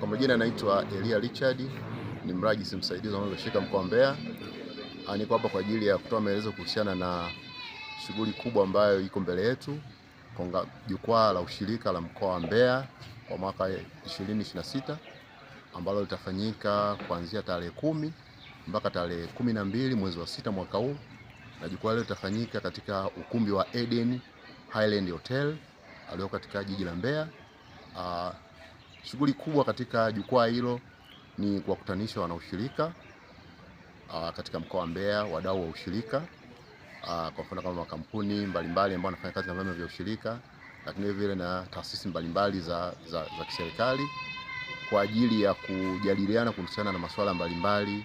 Kwa majina naitwa Elia Richard, ni mrajisi msaidizi wa ushirika mkoa wa Mbeya. Niko hapa kwa ajili ya kutoa maelezo kuhusiana na shughuli kubwa ambayo iko mbele yetu, jukwaa la ushirika la mkoa wa Mbeya kwa mwaka 2026 ambalo litafanyika kuanzia tarehe 10 mpaka tarehe 12 mwezi wa 6 mwaka huu, na jukwaa hilo litafanyika katika ukumbi wa Eden Highland Hotel alio katika jiji la Mbeya. Shughuli kubwa katika jukwaa hilo ni kuwakutanisha wanaushirika katika mkoa wa Mbeya, wadau wa ushirika, kwa mfano kama makampuni mbalimbali ambao wanafanya kazi na vyama vya ushirika, lakini vile na taasisi mbalimbali za kiserikali, kwa ajili ya kujadiliana kuhusiana na masuala mbalimbali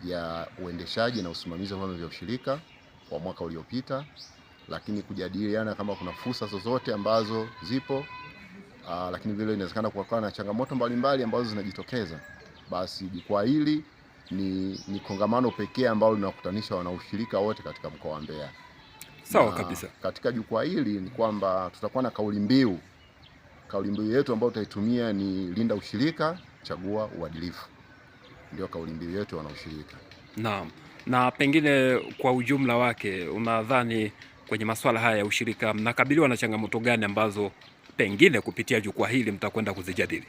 ya uendeshaji na usimamizi wa vyama vya ushirika kwa mwaka uliopita, lakini kujadiliana kama kuna fursa zozote ambazo zipo, lakini vile inawezekana kuwa na changamoto mbalimbali ambazo zinajitokeza. Basi jukwaa hili ni kongamano pekee ambalo linakutanisha wanaushirika wote katika mkoa wa Mbeya. Sawa kabisa. Katika jukwaa hili ni kwamba tutakuwa na kauli mbiu yetu ambayo tutaitumia ni linda ushirika, chagua uadilifu. Ndio kauli mbiu yetu wanaushirika. Naam. Na pengine kwa ujumla wake, unadhani kwenye masuala haya ya ushirika mnakabiliwa na changamoto gani ambazo pengine kupitia jukwaa hili mtakwenda kuzijadili?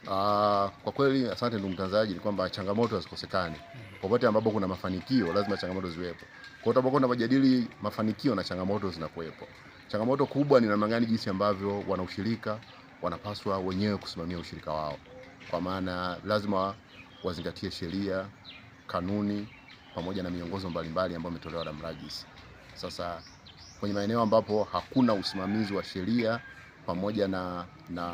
Kwa kweli, asante ndugu mtangazaji, ni kwamba changamoto hazikosekani. Popote ambapo kuna mafanikio lazima changamoto ziwepo. Kwa sababu tunapojadili mafanikio na changamoto zinakuwepo. Changamoto kubwa ni namna gani jinsi ambavyo wanaushirika wanapaswa wenyewe kusimamia ushirika wao. Kwa maana lazima wazingatie sheria, kanuni pamoja na miongozo mbalimbali ambayo imetolewa na mrajisi. Sasa kwenye maeneo ambapo hakuna usimamizi wa sheria pamoja na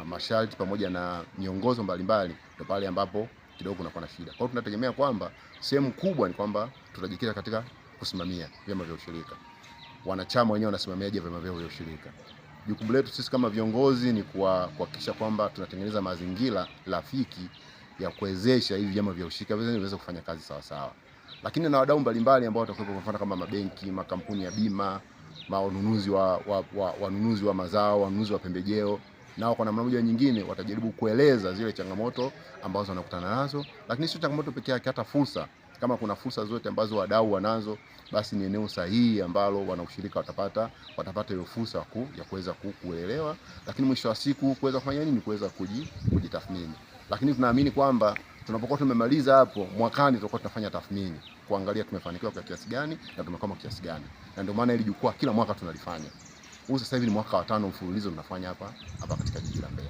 masharti pamoja na miongozo mbalimbali, ndio pale ambapo kidogo kunakuwa na shida. Kwa hiyo tunategemea kwamba sehemu kubwa ni kwamba tutajikita katika kusimamia vyama vya ushirika. Wanachama wenyewe wanasimamiaje vyama vyao vya ushirika? Jukumu letu sisi kama viongozi ni kuhakikisha kwamba tunatengeneza mazingira rafiki ya kuwezesha hivi vyama vya ushirika viweze kufanya kazi sawa sawa. Lakini na wadau mbalimbali ambao watakuwepo, kwa mfano kama mabenki, makampuni ya bima, wanunuzi wa mazao, wanunuzi wa pembejeo, nao kwa namna moja nyingine watajaribu kueleza zile changamoto ambazo wanakutana nazo, lakini sio changamoto pekee yake, hata fursa. Kama kuna fursa zote ambazo wadau wanazo, basi ni eneo sahihi ambalo wanaushirika watapata hiyo fursa ya kuweza kuelewa, lakini mwisho wa siku kuweza kufanya nini, kuweza kujitathmini. Lakini tunaamini kwamba tunapokuwa tumemaliza hapo, mwakani tutakuwa tunafanya tathmini kuangalia tumefanikiwa kwa kiasi gani na tumekoma kiasi gani. Na ndio maana ile jukwaa kila mwaka tunalifanya. Huu sasa hivi ni mwaka wa 5 mfululizo tunafanya hapa katika jiji la Mbeya.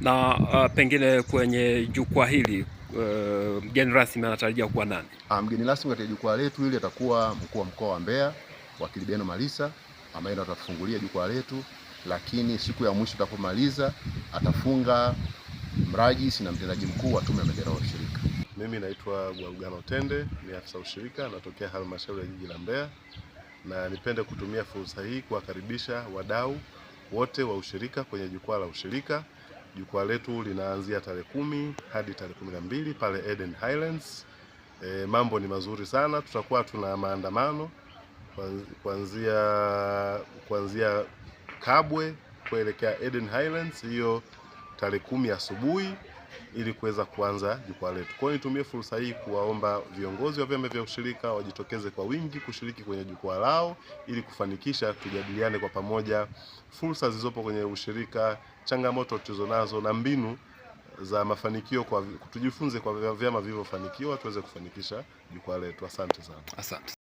Na pengine kwenye jukwaa hili mgeni rasmi anatarajia kuwa nani? Mgeni rasmi katika jukwaa letu hili atakuwa mkuu wa mkoa wa Mbeya, Wakili Beno Malisa, ambaye ndo atatufungulia jukwaa letu, lakini siku ya mwisho tutapomaliza atafunga mrajisi na mtendaji mkuu wa Tume ya Maendeleo ya Ushirika. Mimi naitwa Gwalugano Tende, ni afisa ushirika, natokea halmashauri ya jiji la Mbeya, na nipende kutumia fursa hii kuwakaribisha wadau wote wa ushirika kwenye jukwaa la ushirika. Jukwaa letu linaanzia tarehe 10 hadi tarehe 12 pale Eden Highlands. Mambo ni mazuri sana. Tutakuwa tuna maandamano kuanzia Kabwe kuelekea Eden Highlands hiyo tarehe 10 asubuhi, ili kuweza kuanza jukwaa letu. Kwa hiyo nitumie fursa hii kuwaomba viongozi wa vyama vya ushirika wajitokeze kwa wingi kushiriki kwenye jukwaa lao, ili kufanikisha tujadiliane kwa pamoja fursa zilizopo kwenye ushirika, changamoto tulizonazo na mbinu za mafanikio, tujifunze kwa vyama vilivyofanikiwa tuweze kufanikisha jukwaa letu. Asante sana. Asante.